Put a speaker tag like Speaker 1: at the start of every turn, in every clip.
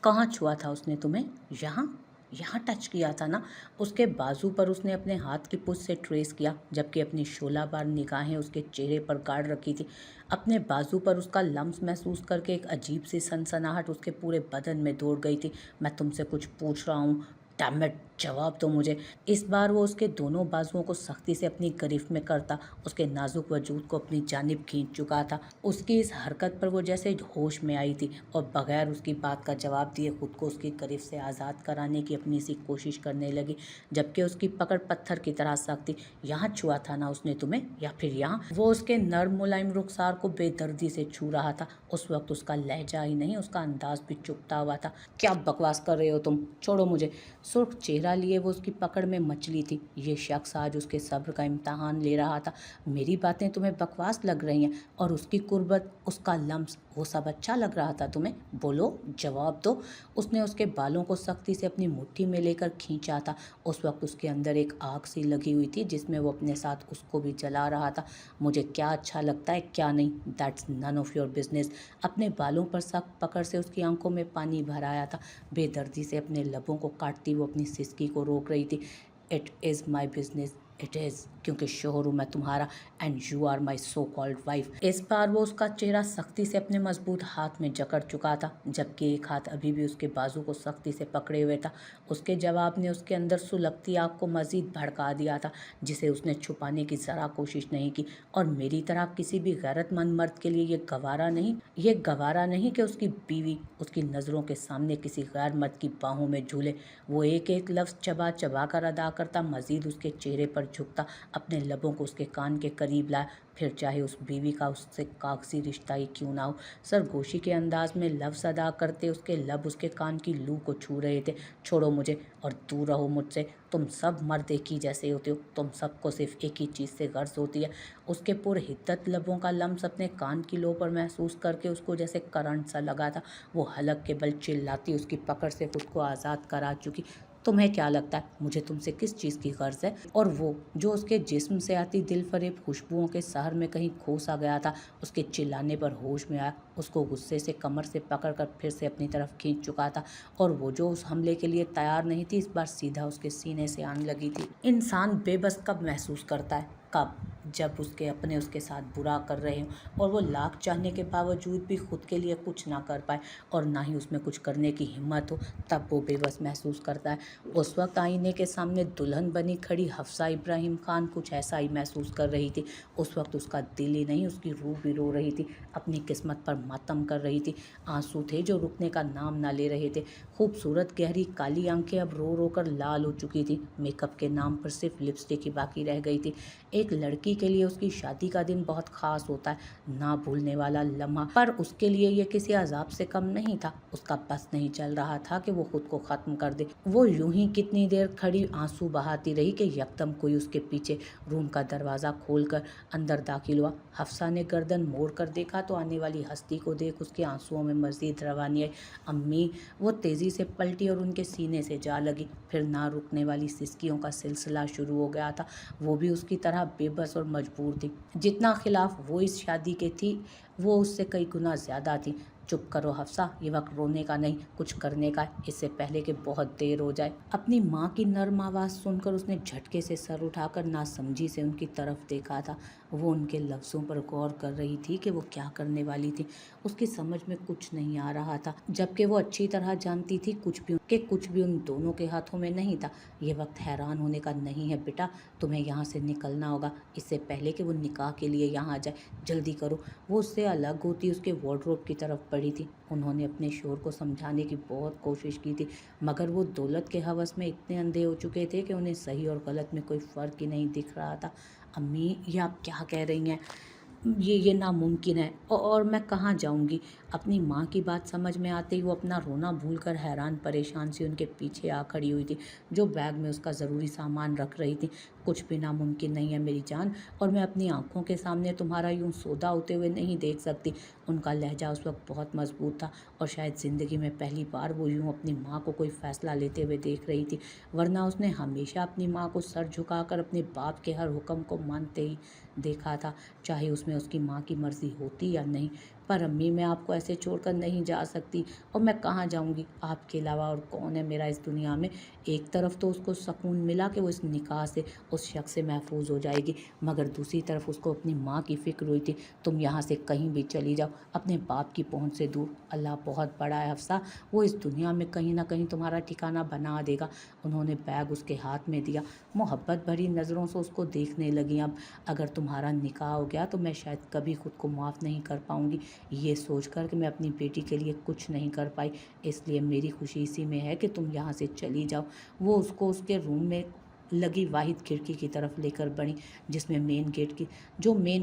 Speaker 1: कहाँ छुआ था उसने तुम्हें? यहाँ यहाँ टच किया था ना? उसके बाजू पर उसने अपने हाथ की पुश से ट्रेस किया, जबकि अपनी शोला बार निगाहें उसके चेहरे पर गाड़ रखी थी। अपने बाजू पर उसका लम्स महसूस करके एक अजीब सी सनसनाहट उसके पूरे बदन में दौड़ गई थी। मैं तुमसे कुछ पूछ रहा हूँ, डैम इट, जवाब दो मुझे। इस बार वो उसके दोनों बाजुओं को सख्ती से अपनी गिरफ्त में करता उसके नाजुक वजूद को अपनी जानिब खींच चुका था। उसकी इस हरकत पर वो जैसे होश में आई थी और बगैर उसकी बात का जवाब दिए खुद को उसकी गिरफ्त से आज़ाद कराने की अपनी सी कोशिश करने लगी, जबकि उसकी पकड़ पत्थर की तरह सख्त थी। यहाँ छुआ था ना उसने तुम्हें, या फिर यहाँ? वो उसके नर्म मुलायम रुखसार को बेदर्दी से छू रहा था। उस वक्त उसका लहजा ही नहीं, उसका अंदाज भी चुपता हुआ था। क्या बकवास कर रहे हो तुम? छोड़ो मुझे। सुर्ख चेहरा लिए वो उसकी पकड़ में मचली थी। ये शख्स आज उसके सब्र का इम्तहान ले रहा था। मेरी बातें तुम्हें बकवास लग रही हैं और उसकी कुर्बत, उसका लम्स, वो सब अच्छा लग रहा था तुम्हें? बोलो, जवाब दो। उसने उसके बालों को सख्ती से अपनी मुट्ठी में लेकर खींचा था। उस वक्त उसके अंदर एक आग सी लगी हुई थी जिसमें वो अपने साथ उसको भी जला रहा था। मुझे क्या अच्छा लगता है क्या नहीं, that's none of your business. अपने बालों पर सख्त पकड़ से उसकी आंखों में पानी भर आया था। बेदर्दी से अपने लबों को काटती वो अपनी सिसकी को रोक रही थी। It is my business, it is, क्योंकि शोहर हूँ मैं तुम्हारा, and you are my so called wife. इस बार वो उसका चेहरा सख्ती से अपने मजबूत हाथ में जकड़ चुका था, जबकि एक हाथ अभी भी उसके बाजू को सख्ती से पकड़े हुए था। उसके जवाब ने उसके अंदर सुलगती आग को मजीद भड़का दिया था, जिसे उसने छुपाने की ज़रा कोशिश नहीं की। और मेरी तरह किसी भी गैरतमंद मर्द के लिए ये गवारा नहीं कि उसकी बीवी उसकी नज़रों के सामने किसी गैर मर्द की बाहों में झूले। वो एक एक लफ्ज़ चबा चबा कर अदा करता, मजीद उसके चेहरे पर झुकता, अपने लबों को उसके कान के करीब लाया, फिर चाहे उस बीवी का उससे कागजी रिश्ता ही क्यों ना हो। सरगोशी के अंदाज में लफ्ज़ अदा करते उसके लब उसके कान की लू को छू रहे थे। छोड़ो मुझे और दूर रहो मुझसे। तुम सब मर्द एक ही जैसे होते हो, तुम सबको सिर्फ एक ही चीज़ से गर्ज होती है। उसके पुरहिद्दत लबों का लम्स अपने कान की लो पर महसूस करके उसको जैसे करंट सा लगा था। वो हलक के बल चिल्लाती उसकी पकड़ से खुद को आज़ाद करा चुकी। तुम्हें क्या लगता है मुझे तुमसे किस चीज़ की गर्ज है? और वो जो उसके जिस्म से आती दिल फरेब खुशबुओं के शहर में कहीं खो सा गया था, उसके चिल्लाने पर होश में आया, उसको गुस्से से कमर से पकड़कर फिर से अपनी तरफ खींच चुका था। और वो जो उस हमले के लिए तैयार नहीं थी, इस बार सीधा उसके सीने से आने लगी थी। इंसान बेबस कब महसूस करता है? कब? जब उसके अपने उसके साथ बुरा कर रहे हों और वो लाख चाहने के बावजूद भी खुद के लिए कुछ ना कर पाए और ना ही उसमें कुछ करने की हिम्मत हो, तब वो बेबस महसूस करता है। उस वक्त आईने के सामने दुल्हन बनी खड़ी हफ्सा इब्राहिम खान कुछ ऐसा ही महसूस कर रही थी। उस वक्त उसका दिल ही नहीं, उसकी रूह भी रो रही थी, अपनी किस्मत पर मातम कर रही थी। आंसू थे जो रुकने का नाम ना ले रहे थे। खूबसूरत गहरी काली आंखें अब रो रो कर लाल हो चुकी थी। मेकअप के नाम पर सिर्फ लिपस्टिक ही बाकी रह गई थी। एक लड़की के लिए उसकी शादी का दिन बहुत खास होता है, ना भूलने वाला लम्हा, पर उसके लिए ये किसी अजाब से कम नहीं था। उसका बस नहीं चल रहा था कि वो खुद को खत्म कर दे। वो यूं ही कितनी देर खड़ी आंसू बहाती रही कि यकदम कोई उसके पीछे रूम का दरवाज़ा खोलकर अंदर दाखिल हुआ। हफ्सा ने गर्दन मोड़ कर देखा तो आने वाली हस्ती को देख उसके आंसुओं में मजीद रवानी आई। अम्मी! वो तेज़ी से पलटी और उनके सीने से जा लगी। फिर ना रुकने वाली सिसकियों का सिलसिला शुरू हो गया था। वो भी उसकी तरह बेबस और मजबूर थी। जितना खिलाफ वो इस शादी के थी, वो उससे कई गुना ज़्यादा थी। चुप करो हफ्सा, ये वक्त रोने का नहीं, कुछ करने का है, इससे पहले कि बहुत देर हो जाए। अपनी माँ की नर्म आवाज़ सुनकर उसने झटके से सर उठाकर नासमझी से उनकी तरफ देखा था। वो उनके लफ्ज़ों पर गौर कर रही थी कि वो क्या करने वाली थी। उसकी समझ में कुछ नहीं आ रहा था, जबकि वो अच्छी तरह जानती थी कुछ भी उन दोनों के हाथों में नहीं था। ये वक्त हैरान होने का नहीं है बेटा, तुम्हें यहाँ से निकलना होगा इससे पहले कि वो निकाह के लिए यहाँ आ जाए। जल्दी करो। वो उससे अलग होती उसके वार्डरोब की तरफ बढ़ी थी। उन्होंने अपने शोहर को समझाने की बहुत कोशिश की थी, मगर वो दौलत के हवस में इतने अंधे हो चुके थे कि उन्हें सही और गलत में कोई फ़र्क ही नहीं दिख रहा था। अम्मी, ये आप क्या कह रही हैं? ये नामुमकिन है, और मैं कहाँ जाऊँगी? अपनी माँ की बात समझ में आते ही वो अपना रोना भूलकर हैरान परेशान सी उनके पीछे आ खड़ी हुई थी, जो बैग में उसका ज़रूरी सामान रख रही थी। कुछ भी नामुमकिन नहीं है मेरी जान, और मैं अपनी आंखों के सामने तुम्हारा यूं सौदा होते हुए नहीं देख सकती। उनका लहजा उस वक्त बहुत मजबूत था और शायद ज़िंदगी में पहली बार वो यूं अपनी माँ को कोई फ़ैसला लेते हुए देख रही थी, वरना उसने हमेशा अपनी माँ को सर झुकाकर अपने बाप के हर हुक्म को मानते ही देखा था, चाहे उसमें उसकी माँ की मर्ज़ी होती या नहीं। पर अम्मी मैं आपको ऐसे छोड़कर नहीं जा सकती, और मैं कहाँ जाऊँगी, आपके अलावा और कौन है मेरा इस दुनिया में। एक तरफ तो उसको सुकून मिला कि वो इस निकाह से उस शख्स से महफूज हो जाएगी, मगर दूसरी तरफ उसको अपनी माँ की फ़िक्र हुई थी। तुम यहाँ से कहीं भी चली जाओ, अपने बाप की पहुँच से दूर। अल्लाह बहुत बड़ा है हफ्सा, वो इस दुनिया में कहीं ना कहीं तुम्हारा ठिकाना बना देगा। उन्होंने बैग उसके हाथ में दिया, मोहब्बत भरी नज़रों से उसको देखने लगी। अब अगर तुम्हारा निकाह हो गया तो मैं शायद कभी खुद को माफ़ नहीं कर पाऊँगी, ये सोचकर कि मैं अपनी बेटी के लिए कुछ नहीं कर पाई। इसलिए मेरी खुशी इसी में है कि तुम यहाँ से चली जाओ। वो उसको उसके रूम में लगी वाहिद खिड़की की तरफ लेकर बढ़ी, जिसमें मेन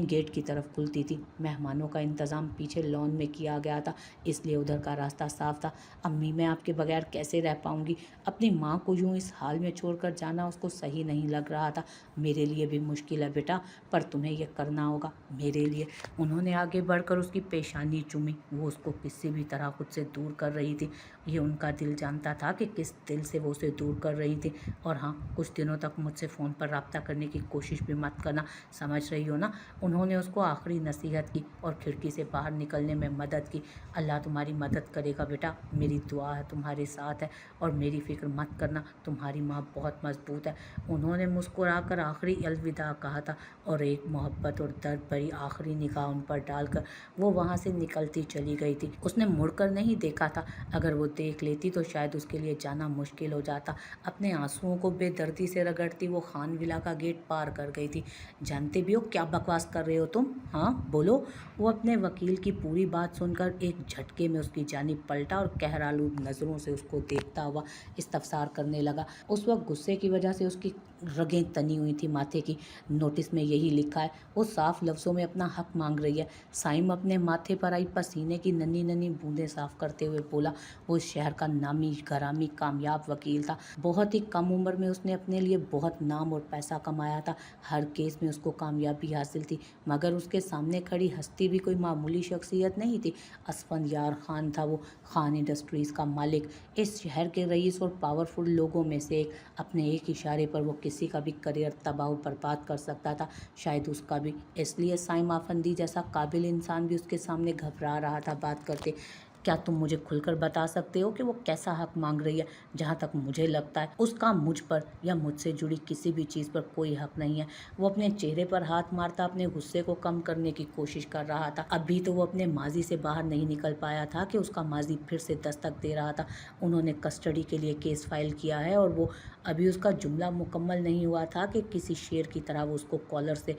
Speaker 1: गेट की तरफ खुलती थी। मेहमानों का इंतज़ाम पीछे लॉन में किया गया था, इसलिए उधर का रास्ता साफ था। अम्मी मैं आपके बगैर कैसे रह पाऊँगी, अपनी माँ को यूँ इस हाल में छोड़कर जाना उसको सही नहीं लग रहा था। मेरे लिए भी मुश्किल है बेटा, पर तुम्हें यह करना होगा मेरे लिए। उन्होंने आगे बढ़कर उसकी पेशानी चूमी। वो उसको किसी भी तरह खुद से दूर कर रही थी। ये उनका दिल जानता था कि किस दिल से वो उसे दूर कर रही थी। और हाँ, कुछ दिनों तक मुझसे फ़ोन पर रब्ता करने की कोशिश भी मत करना, समझ रही हो ना। उन्होंने उसको आखिरी नसीहत की और खिड़की से बाहर निकलने में मदद की। अल्लाह तुम्हारी मदद करेगा बेटा, मेरी दुआ है तुम्हारे साथ है, और मेरी फ़िक्र मत करना, तुम्हारी माँ बहुत मजबूत है। उन्होंने मुस्कुराकर आखिरी अलविदा कहा था और एक मोहब्बत और दर्द भरी आखिरी निगाह उन पर डालकर वो वहाँ से निकलती चली गई थी। उसने मुड़कर नहीं देखा था, अगर वो देख लेती तो शायद उसके लिए जाना मुश्किल हो जाता। अपने आंसुओं को बेदर्दी से रगड़ती वो खान विला का गेट पार कर गई थी। जानते भी हो क्या बकवास कर रहे हो तुम, हाँ बोलो। वो अपने वकील की पूरी बात सुनकर एक झटके में उसकी जानिब पलटा और कहरालूद नज़रों से उसको देखता हुआ इस्तफसार करने लगा। उस वक्त गुस्से की वजह से उसकी रगें तनी हुई थी माथे की। नोटिस में यही लिखा है। वो साफ लफ्ज़ों में अपना हक मांग रही है। साइम अपने माथे पर आई पसीने की नन्ही नन्ही बूंदें साफ करते हुए बोला। वो शहर का नामी घरामी कामयाब वकील था। बहुत ही कम उम्र में उसने अपने लिए बहुत नाम और पैसा कमाया था। हर केस में उसको कामयाबी हासिल थी, मगर उसके सामने खड़ी हस्ती भी कोई मामूली शख्सियत नहीं थी। असफंदयार खान था वो, खान इंडस्ट्रीज़ का मालिक, इस शहर के रईस और पावरफुल लोगों में से एक। अपने एक इशारे पर वो किसी का भी करियर तबाह बर्बाद कर सकता था, शायद उसका भी। इसलिए साइम आफंदी जैसा काबिल इंसान भी उसके सामने घबरा रहा था बात करते। क्या तुम मुझे खुलकर बता सकते हो कि वो कैसा हक मांग रही है? जहाँ तक मुझे लगता है उसका मुझ पर या मुझसे जुड़ी किसी भी चीज़ पर कोई हक नहीं है। वो अपने चेहरे पर हाथ मारता अपने गुस्से को कम करने की कोशिश कर रहा था। अभी तो वो अपने माजी से बाहर नहीं निकल पाया था कि उसका माजी फिर से दस्तक दे रहा था। उन्होंने कस्टडी के लिए केस फाइल किया है, और वो अभी उसका जुमला मुकम्मल नहीं हुआ था कि किसी शेर की तरह वो उसको कॉलर से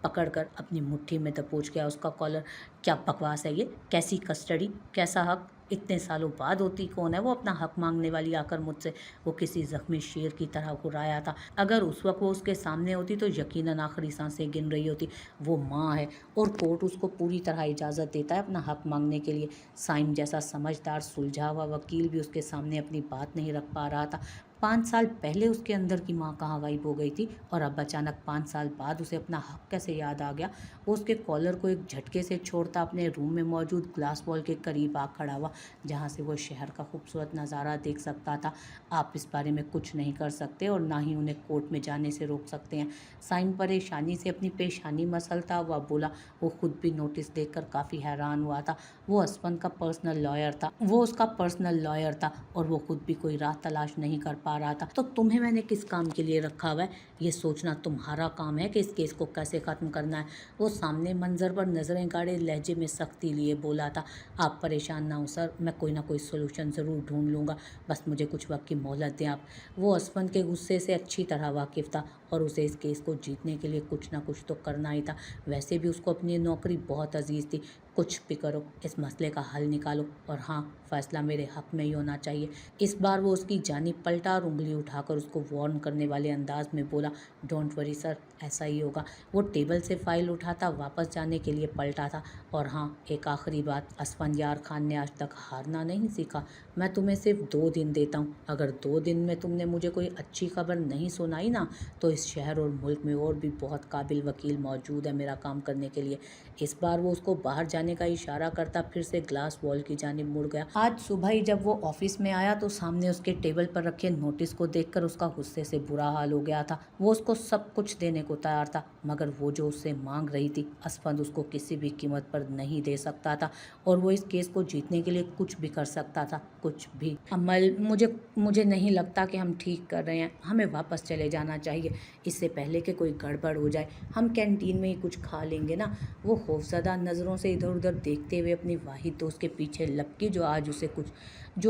Speaker 1: पकड़कर अपनी मुट्ठी में दबोच गया। उसका कॉलर। क्या बकवास है ये, कैसी कस्टडी, कैसा हक? इतने सालों बाद होती कौन है वो अपना हक मांगने वाली आकर मुझसे? वो किसी जख्मी शेर की तरह घुराया था। अगर उस वक्त वो उसके सामने होती तो यकीनन आखिरी सांसें गिन रही होती। वो माँ है और कोर्ट उसको पूरी तरह इजाज़त देता है अपना हक मांगने के लिए। साइम जैसा समझदार सुलझा हुआ वकील भी उसके सामने अपनी बात नहीं रख पा रहा था। 5 साल पहले उसके अंदर की माँ कहाँ गायब हो गई थी, और अब अचानक 5 साल बाद उसे अपना हक कैसे याद आ गया? वो उसके कॉलर को एक झटके से छोड़ता अपने रूम में मौजूद ग्लास वॉल के करीब आ खड़ा हुआ, जहाँ से वो शहर का खूबसूरत नज़ारा देख सकता था। आप इस बारे में कुछ नहीं कर सकते और ना ही उन्हें कोर्ट में जाने से रोक सकते हैं। साइम परेशानी से अपनी पेशानी मसलता हुआ बोला। वो खुद भी नोटिस देखकर काफ़ी हैरान हुआ था। वो असफन का पर्सनल लॉयर था, वो उसका पर्सनल लॉयर था, और वो खुद भी कोई राह तलाश नहीं कर पा रहा था। तो तुम्हें मैंने किस काम के लिए रखा हुआ है? ये सोचना तुम्हारा काम है कि इस केस को कैसे ख़त्म करना है। वो सामने मंजर पर नज़रें गाड़े लहजे में सख्ती लिए बोला था। आप परेशान ना हो सर, मैं कोई ना कोई सोल्यूशन ज़रूर ढूंढ लूँगा, बस मुझे कुछ वक्त की मोहलत दें आप। वो असफन के गुस्से से अच्छी तरह वाकिफ़ था, और उसे इस केस को जीतने के लिए कुछ ना कुछ तो करना ही था। वैसे भी उसको अपनी नौकरी बहुत अजीज़ थी। कुछ भी करो, इस मसले का हल निकालो, और हाँ, फैसला मेरे हक में ही होना चाहिए। इस बार वो उसकी जानिब पलटा और उंगली उठाकर उसको वार्न करने वाले अंदाज में बोला, डोंट वरी सर, ऐसा ही होगा। वो टेबल से फाइल उठाता वापस जाने के लिए पलटा था। और हाँ, एक आखिरी बात, असफंदयार खान ने आज तक हारना नहीं सीखा। मैं तुम्हें सिर्फ 2 दिन देता हूँ। अगर 2 दिन में तुमने मुझे कोई अच्छी खबर नहीं सुनाई ना, तो इस शहर और मुल्क में और भी बहुत काबिल वकील मौजूद है मेरा काम करने के लिए। इस बार वो उसको बाहर जाने का इशारा करता फिर से ग्लास वॉल की जानिब मुड़ गया। आज सुबह ही जब वो ऑफिस में आया तो सामने उसके टेबल पर रखे नोटिस को देखकर उसका गुस्से से बुरा हाल हो गया था। वो उसको सब कुछ देने को तैयार था, मगर वो जो उससे मांग रही थी असफंद उसको किसी भी कीमत पर नहीं दे सकता था, और वो इस केस को जीतने के लिए कुछ भी कर सकता था, कुछ भी। अमल, मुझे मुझे नहीं लगता कि हम ठीक कर रहे हैं। हमें वापस चले जाना चाहिए, इससे पहले कि कोई गड़बड़ हो जाए। हम कैंटीन में ही कुछ खा लेंगे ना। वो खौफजदा नज़रों से इधर उधर देखते हुए अपनी वाहिद दोस्त के पीछे लपकी, जो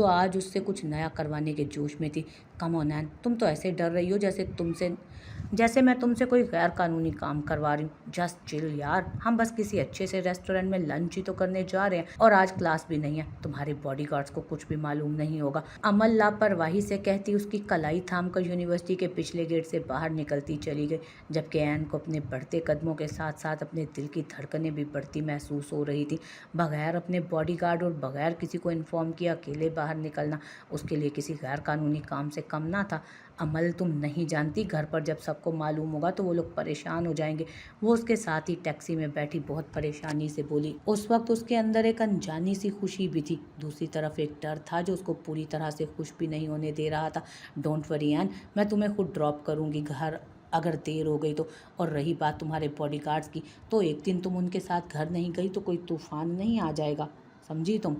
Speaker 1: आज उससे कुछ नया करवाने के जोश में थी। कम ऑन एन, तुम तो ऐसे डर रही हो जैसे मैं तुमसे कोई गैर कानूनी काम करवा रही हूँ। जस्ट चिल यार, हम बस किसी अच्छे से रेस्टोरेंट में लंच ही तो करने जा रहे हैं, और आज क्लास भी नहीं है। तुम्हारे बॉडीगार्ड्स को कुछ भी मालूम नहीं होगा। अमल लापरवाही से कहती उसकी कलाई थाम कर यूनिवर्सिटी के पिछले गेट से बाहर निकलती चली गई, जबकि एन को अपने बढ़ते कदमों के साथ साथ अपने दिल की धड़कनें भी बढ़ती महसूस हो रही थी। बगैर अपने बॉडीगार्ड और बगैर किसी को इन्फॉर्म किए अकेले बाहर निकलना उसके लिए किसी गैर कानूनी काम से कम ना था। अमल, तुम नहीं जानती, घर पर जब सबको मालूम होगा तो वो लोग परेशान हो जाएंगे। वो उसके साथ ही टैक्सी में बैठी बहुत परेशानी से बोली। उस वक्त उसके अंदर एक अनजानी सी खुशी भी थी, दूसरी तरफ एक डर था जो उसको पूरी तरह से खुश भी नहीं होने दे रहा था। डोंट वरी एन, मैं तुम्हें खुद ड्रॉप करूँगी घर, अगर देर हो गई तो। और रही बात तुम्हारे बॉडीगार्ड्स की, तो एक दिन तुम उनके साथ घर नहीं गई तो कोई तूफान नहीं आ जाएगा, समझी तुम?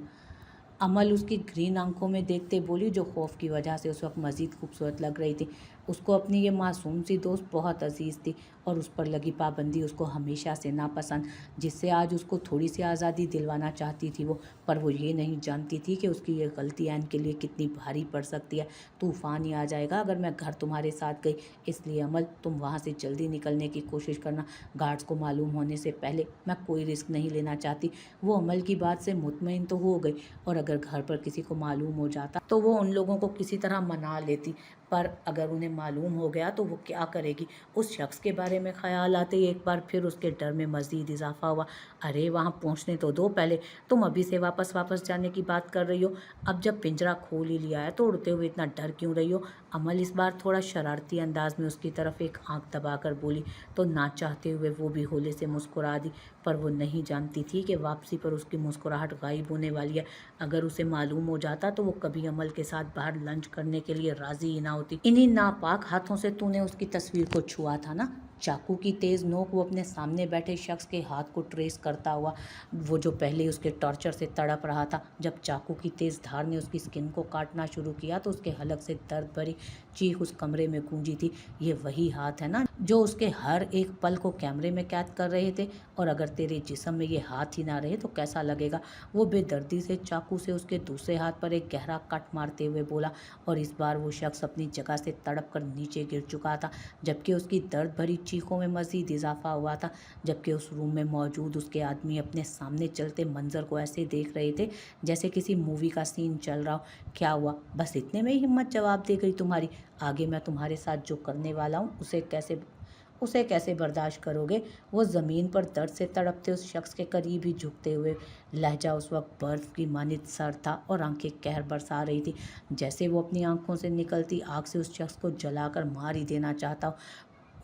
Speaker 1: अमल उसकी ग्रीन आंखों में देखते बोली, जो खौफ की वजह से उस वक्त मज़ीद खूबसूरत लग रही थी। उसको अपनी ये मासूम सी दोस्त बहुत अजीज़ थी, और उस पर लगी पाबंदी उसको हमेशा से नापसंद, जिससे आज उसको थोड़ी सी आज़ादी दिलवाना चाहती थी वो। पर वो ये नहीं जानती थी कि उसकी ये गलती एन के लिए कितनी भारी पड़ सकती है। तूफ़ान ही आ जाएगा अगर मैं घर तुम्हारे साथ गई, इसलिए अमल, तुम वहाँ से जल्दी निकलने की कोशिश करना, गार्ड्स को मालूम होने से पहले। मैं कोई रिस्क नहीं लेना चाहती। वो अमल की बात से मुतमईन तो हो गई, और अगर घर पर किसी को मालूम हो जाता तो वो उन लोगों को किसी तरह मना लेती, पर अगर उन्हें मालूम हो गया तो वो क्या करेगी? उस शख्स के बारे में ख्याल आते ही एक बार फिर उसके डर में मज़ीद इजाफा हुआ। अरे वहाँ पहुँचने तो दो पहले, तुम अभी से वापस जाने की बात कर रही हो? अब जब पिंजरा खोल ही लिया है तो उड़ते हुए इतना डर क्यों रही हो? अमल इस बार थोड़ा शरारती अंदाज में उसकी तरफ एक आंख दबाकर बोली, तो ना चाहते हुए वो भी होले से मुस्कुरा दी। पर वो नहीं जानती थी कि वापसी पर उसकी मुस्कुराहट गायब होने वाली है। अगर उसे मालूम हो जाता तो वो कभी अमल के साथ बाहर लंच करने के लिए राजी ही ना होती। इन्हीं नापाक हाथों से तूने उसकी तस्वीर को छुआ था ना? चाकू की तेज़ नोक वो अपने सामने बैठे शख्स के हाथ को ट्रेस करता हुआ, वो जो पहले उसके टॉर्चर से तड़प रहा था। जब चाकू की तेज़ धार ने उसकी स्किन को काटना शुरू किया तो उसके हलक से दर्द भरी चीख उस कमरे में गूंजी थी। ये वही हाथ है ना जो उसके हर एक पल को कैमरे में कैद कर रहे थे? और अगर तेरे जिस्म में ये हाथ ही ना रहे तो कैसा लगेगा? वो बेदर्दी से चाकू से उसके दूसरे हाथ पर एक गहरा कट मारते हुए बोला, और इस बार वो शख्स अपनी जगह से तड़प कर नीचे गिर चुका था, जबकि उसकी दर्द भरी चीखों में मज़ीद इजाफा हुआ था। जबकि उस रूम में मौजूद उसके आदमी अपने सामने चलते मंजर को ऐसे देख रहे थे जैसे किसी मूवी का सीन चल रहा हो। क्या हुआ? बस इतने में ही हिम्मत जवाब दे गई तुम्हारी? आगे मैं तुम्हारे साथ जो करने वाला हूँ उसे कैसे बर्दाश्त करोगे? वो ज़मीन पर दर्द से तड़पते उस शख्स के करीब ही झुकते हुए, लहजा उस वक्त बर्फ़ की मानित सर था और आंखें कहर बरसा रही थी, जैसे वो अपनी आंखों से निकलती आग से उस शख्स को जलाकर मार ही देना चाहता हो।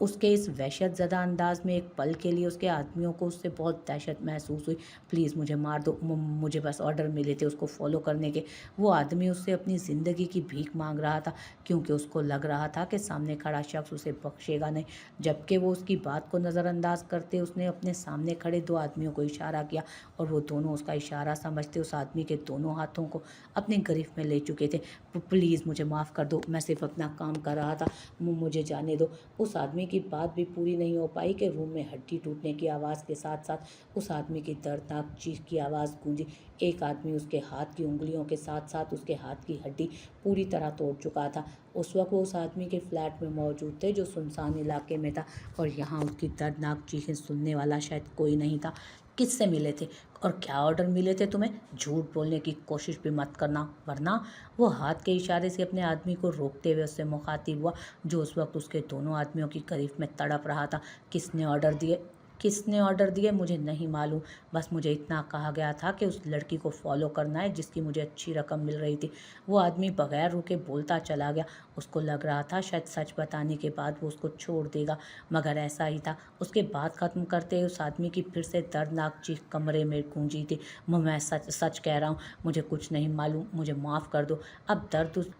Speaker 1: उसके इस वहशत ज़दा अंदाज में एक पल के लिए उसके आदमियों को उससे बहुत दहशत महसूस हुई। प्लीज़ मुझे मार दो, मुझे बस ऑर्डर मिले थे उसको फॉलो करने के। वो आदमी उससे अपनी ज़िंदगी की भीख मांग रहा था, क्योंकि उसको लग रहा था कि सामने खड़ा शख्स उसे बख्शेगा नहीं। जबकि वो उसकी बात को नज़रअंदाज करते उसने अपने सामने खड़े दो आदमियों को इशारा किया, और वो दोनों उसका इशारा समझते उस आदमी के दोनों हाथों को अपनी गिरफ्त में ले चुके थे। प्लीज़ मुझे माफ़ कर दो, मैं सिर्फ अपना काम कर रहा था, मुझे जाने दो। उस आदमी की बात भी पूरी नहीं हो पाई कि रूम में हड्डी टूटने की आवाज़ के साथ साथ उस आदमी की दर्दनाक चीख की आवाज़ गूंजी। एक आदमी उसके हाथ की उंगलियों के साथ साथ उसके हाथ की हड्डी पूरी तरह तोड़ चुका था। उस वक्त वो उस आदमी के फ्लैट में मौजूद थे जो सुनसान इलाके में था, और यहाँ उसकी दर्दनाक चीखें सुनने वाला शायद कोई नहीं था। किससे मिले थे और क्या ऑर्डर मिले थे तुम्हें? झूठ बोलने की कोशिश भी मत करना, वरना। वो हाथ के इशारे से अपने आदमी को रोकते हुए उससे मुखातिब हुआ, जो उस वक्त उसके दोनों आदमियों की गिरफ्त में तड़प रहा था। किसने ऑर्डर दिए? किसने ऑर्डर दिए मुझे नहीं मालूम, बस मुझे इतना कहा गया था कि उस लड़की को फॉलो करना है जिसकी मुझे अच्छी रकम मिल रही थी। वो आदमी बगैर रुके बोलता चला गया। उसको लग रहा था शायद सच बताने के बाद वो उसको छोड़ देगा, मगर ऐसा ही था। उसके बात ख़त्म करते उस आदमी की फिर से दर्दनाक चीख कमरे में गूंजी थी। मैं सच सच कह रहा हूँ, मुझे कुछ नहीं मालूम, मुझे माफ़ कर दो। अब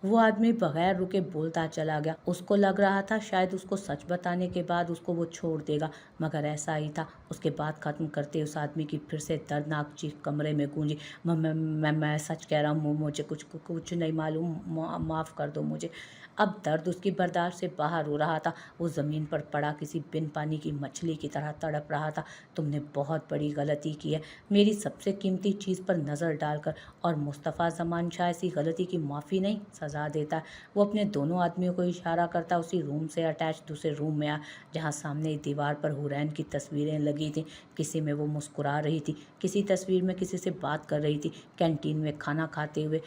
Speaker 1: वो आदमी बगैर रुके बोलता चला गया। उसको लग रहा था शायद उसको सच बताने के बाद उसको वो छोड़ देगा, मगर ऐसा ही था। उसके बात ख़त्म करते उस आदमी की फिर से दर्दनाक चीख कमरे में गूंजी। मैं सच कह रहा हूँ, मुझे कुछ कुछ नहीं मालूम, माफ़ कर दो मुझे। अब दर्द उसकी बर्दाश्त से बाहर हो रहा था। वो ज़मीन पर पड़ा किसी बिन पानी की मछली की तरह तड़प रहा था। तुमने बहुत बड़ी गलती की है, मेरी सबसे कीमती चीज़ पर नज़र डालकर, और मुस्तफ़ा ज़मान शाह ऐसी गलती की माफ़ी नहीं, सज़ा देता है। वो अपने दोनों आदमियों को इशारा करता उसी रूम से अटैच दूसरे रूम में आया, जहाँ सामने दीवार पर हुरैन की तस्वीरें लगी थीं। किसी में वो मुस्कुरा रही थी, किसी तस्वीर में किसी से बात कर रही थी, कैंटीन में खाना खाते हुए,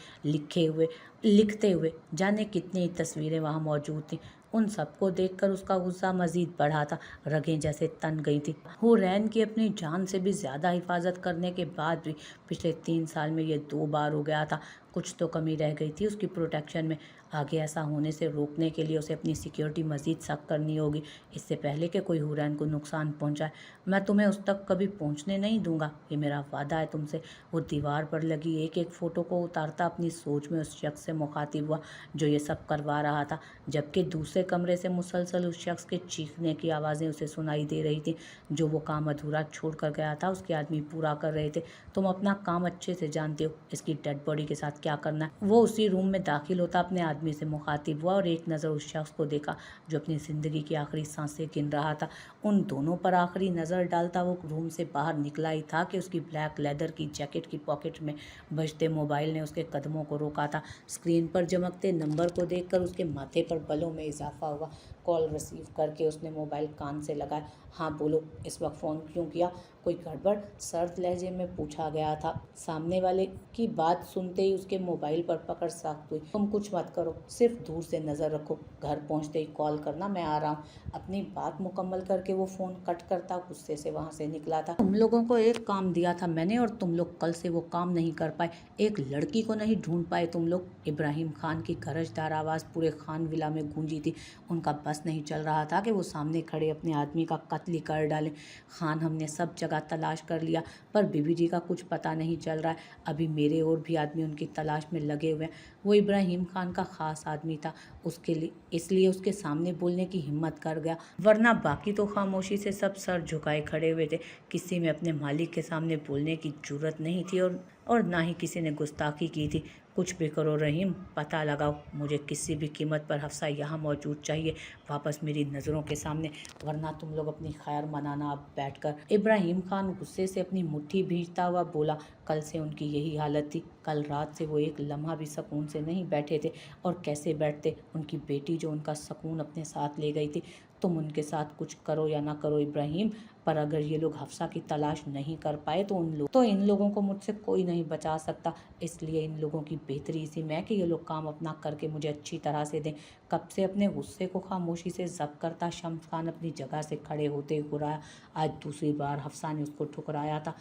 Speaker 1: लिखते हुए, जाने कितनी तस्वीरें वहाँ मौजूद थीं। उन सबको देखकर उसका गुस्सा मज़ीद बढ़ा था। रगें जैसे तन गई थी। हुरैन की अपनी जान से भी ज़्यादा हिफाजत करने के बाद भी पिछले 3 साल में ये 2 बार हो गया था। कुछ तो कमी रह गई थी उसकी प्रोटेक्शन में। आगे ऐसा होने से रोकने के लिए उसे अपनी सिक्योरिटी मज़ीद सख्त करनी होगी, इससे पहले कि कोई हुरैन को नुकसान पहुंचाए। मैं तुम्हें उस तक कभी पहुंचने नहीं दूंगा, ये मेरा वादा है तुमसे। वो दीवार पर लगी एक एक फ़ोटो को उतारता अपनी सोच में उस शख्स से मुखातिब हुआ जो ये सब करवा रहा था, जबकि दूसरे कमरे से मुसलसल उस शख्स के चीखने की आवाज़ें उसे सुनाई दे रही थी। जो वो काम अधूरा छोड़ कर गया था उसके आदमी पूरा कर रहे थे। तुम अपना काम अच्छे से जानते हो, इसकी डेड बॉडी के साथ क्या करना है। वो उसी रूम में दाखिल होता अपने आदमी से मुखातिब हुआ और एक नज़र उस शख्स को देखा जो अपनी ज़िंदगी की आखिरी सांसें गिन रहा था। उन दोनों पर आखिरी नज़र डालता वो रूम से बाहर निकला ही था कि उसकी ब्लैक लेदर की जैकेट की पॉकेट में बजते मोबाइल ने उसके कदमों को रोका था। स्क्रीन पर चमकते नंबर को देखकर उसके माथे पर बलों में इजाफा हुआ। कॉल रिसीव करके उसने मोबाइल कान से लगाया। हाँ बोलो, इस वक्त फ़ोन क्यों किया? कोई गड़बड़? सर्द लहजे में पूछा गया था। सामने वाले की बात सुनते ही उसके मोबाइल पर पकड़ सख्त हुई। तुम कुछ मत करो, सिर्फ दूर से नज़र रखो, घर पहुंचते ही कॉल करना, मैं आ रहा हूँ। अपनी बात मुकम्मल करके वो फ़ोन कट करता गुस्से से वहाँ से निकला था। तुम लोगों को एक काम दिया था मैंने और तुम लोग कल से वो काम नहीं कर पाए, एक लड़की को नहीं ढूंढ पाए तुम लोग। इब्राहिम खान की गरजदार आवाज़ पूरे खान विला में गूंजी थी। उनका बस नहीं चल रहा था कि वो सामने खड़े अपने आदमी का कत्ल कर डालें। खान, हमने सब जगह तलाश कर लिया पर बीबी जी का कुछ पता नहीं चल रहा है। अभी मेरे और भी आदमी उनकी तलाश में लगे हुए हैं। वो इब्राहिम खान का ख़ास आदमी था, उसके लिए इसलिए उसके सामने बोलने की हिम्मत कर गया, वरना बाकी तो खामोशी से सब सर झुकाए खड़े हुए थे। किसी में अपने मालिक के सामने बोलने की जुर्रत नहीं थी और ना ही किसी ने गुस्ताखी की थी। कुछ भी करो रहीम, पता लगाओ, मुझे किसी भी कीमत पर हफ्सा यहाँ मौजूद चाहिए, वापस मेरी नज़रों के सामने, वरना तुम लोग अपनी खैर मनाना अब बैठकर। इब्राहिम खान गुस्से से अपनी मुट्ठी भींचता हुआ बोला, कल से उनकी यही हालत थी। कल रात से वो एक लम्हा भी सुकून से नहीं बैठे थे, और कैसे बैठते, उनकी बेटी जो उनका सुकून अपने साथ ले गई थी। तुम उनके साथ कुछ करो या ना करो इब्राहिम, पर अगर ये लोग हफ्सा की तलाश नहीं कर पाए तो इन लोगों को मुझसे कोई नहीं बचा सकता। इसलिए इन लोगों की बेहतरी इसी में कि ये लोग काम अपना करके मुझे अच्छी तरह से दें। कब से अपने गुस्से को खामोशी से ज़ब्त करता शम्स खान अपनी जगह से खड़े होते हुए आज दूसरी बार हफ्सा ने उसको ठुकराया था,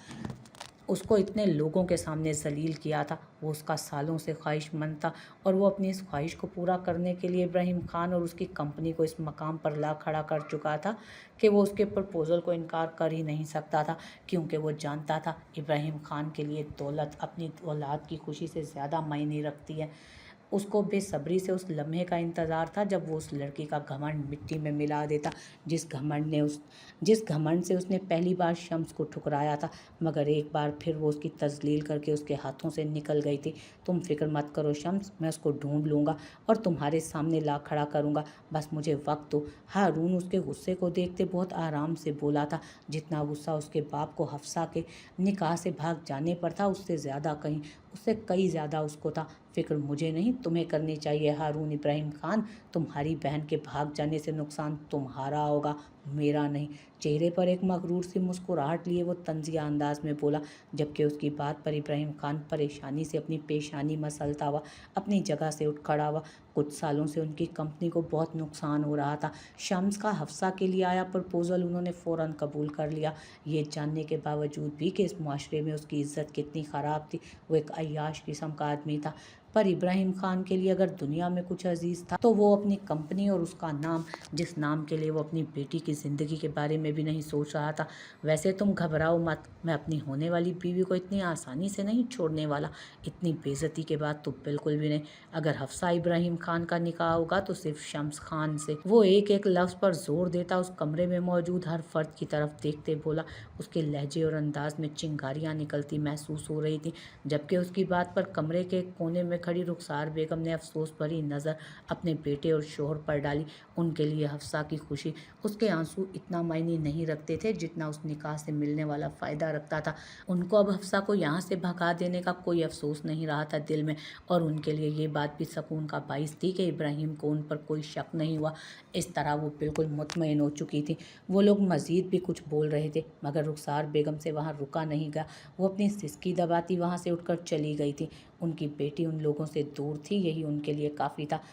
Speaker 1: उसको इतने लोगों के सामने जलील किया था। वो उसका सालों से ख्वाहिशमंद था और वो अपनी इस ख्वाहिश को पूरा करने के लिए इब्राहिम खान और उसकी कंपनी को इस मकाम पर ला खड़ा कर चुका था कि वो उसके प्रपोज़ल को इनकार कर ही नहीं सकता था, क्योंकि वो जानता था इब्राहिम खान के लिए दौलत अपनी औलाद की खुशी से ज़्यादा मायने रखती है। उसको बेसब्री से उस लम्हे का इंतज़ार था जब वो उस लड़की का घमंड मिट्टी में मिला देता, जिस घमंड से उसने पहली बार शम्स को ठुकराया था, मगर एक बार फिर वो उसकी तजलील करके उसके हाथों से निकल गई थी। तुम फिक्र मत करो शम्स, मैं उसको ढूंढ लूँगा और तुम्हारे सामने ला खड़ा करूँगा, बस मुझे वक्त दो। हारून उसके गुस्से को देखते बहुत आराम से बोला था। जितना गुस्सा उसके बाप को हफ्सा के निकाह से भाग जाने पर था, उससे कई ज़्यादा उसको था। फिक्र मुझे नहीं, तुम्हें करनी चाहिए हारून इब्राहिम खान। तुम्हारी बहन के भाग जाने से नुकसान तुम्हारा होगा, मेरा नहीं। चेहरे पर एक मगरूर सी मुस्कुराहट लिए वो तंजिया अंदाज में बोला, जबकि उसकी बात पर इब्राहिम खान परेशानी से अपनी पेशानी मसलता हुआ अपनी जगह से उठ खड़ा हुआ। कुछ सालों से उनकी कंपनी को बहुत नुकसान हो रहा था। शम्स का हफ्सा के लिए आया प्रपोज़ल उन्होंने फ़ौरन कबूल कर लिया, ये जानने के बावजूद भी कि इस मुआशरे में उसकी इज़्ज़त कितनी ख़राब थी। वो एक अय्याश किस्म का आदमी था, पर इब्राहिम खान के लिए अगर दुनिया में कुछ अजीज़ था तो वो अपनी कंपनी और उसका नाम, जिस नाम के लिए वो अपनी बेटी की ज़िंदगी के बारे में भी नहीं सोच रहा था। वैसे तुम घबराओ मत, मैं अपनी होने वाली बीवी को इतनी आसानी से नहीं छोड़ने वाला। इतनी बेइज्जती के बाद तो बिल्कुल भी नहीं। अगर हफ्सा इब्राहिम खान का निकाह होगा तो सिर्फ शम्स खान से। वो एक एक लफ्ज़ पर जोर देता उस कमरे में मौजूद हर फर्द की तरफ देखते बोला। उसके लहजे और अंदाज में चिंगारियाँ निकलती महसूस हो रही थी, जबकि उसकी बात पर कमरे के कोने में खड़ी रुखसार बेगम ने अफसोस भरी नज़र अपने बेटे और शोहर पर डाली। उनके लिए हफ्सा की खुशी, उसके आंसू इतना मायने नहीं रखते थे जितना उस निकाह से मिलने वाला फ़ायदा रखता था। उनको अब हफ्सा को यहाँ से भगा देने का कोई अफसोस नहीं रहा था दिल में, और उनके लिए ये बात भी सकून का बाइस थी कि इब्राहिम को उन पर कोई शक नहीं हुआ। इस तरह वो बिल्कुल मुतमईन हो चुकी थी। वो लोग मज़ीद भी कुछ बोल रहे थे, मगर रुखसार बेगम से वहाँ रुका नहीं गया। वो अपनी सिसकी दबाती वहाँ से उठकर चली गई थी। उनकी बेटी उन लोगों से दूर थी, यही उनके लिए काफ़ी था।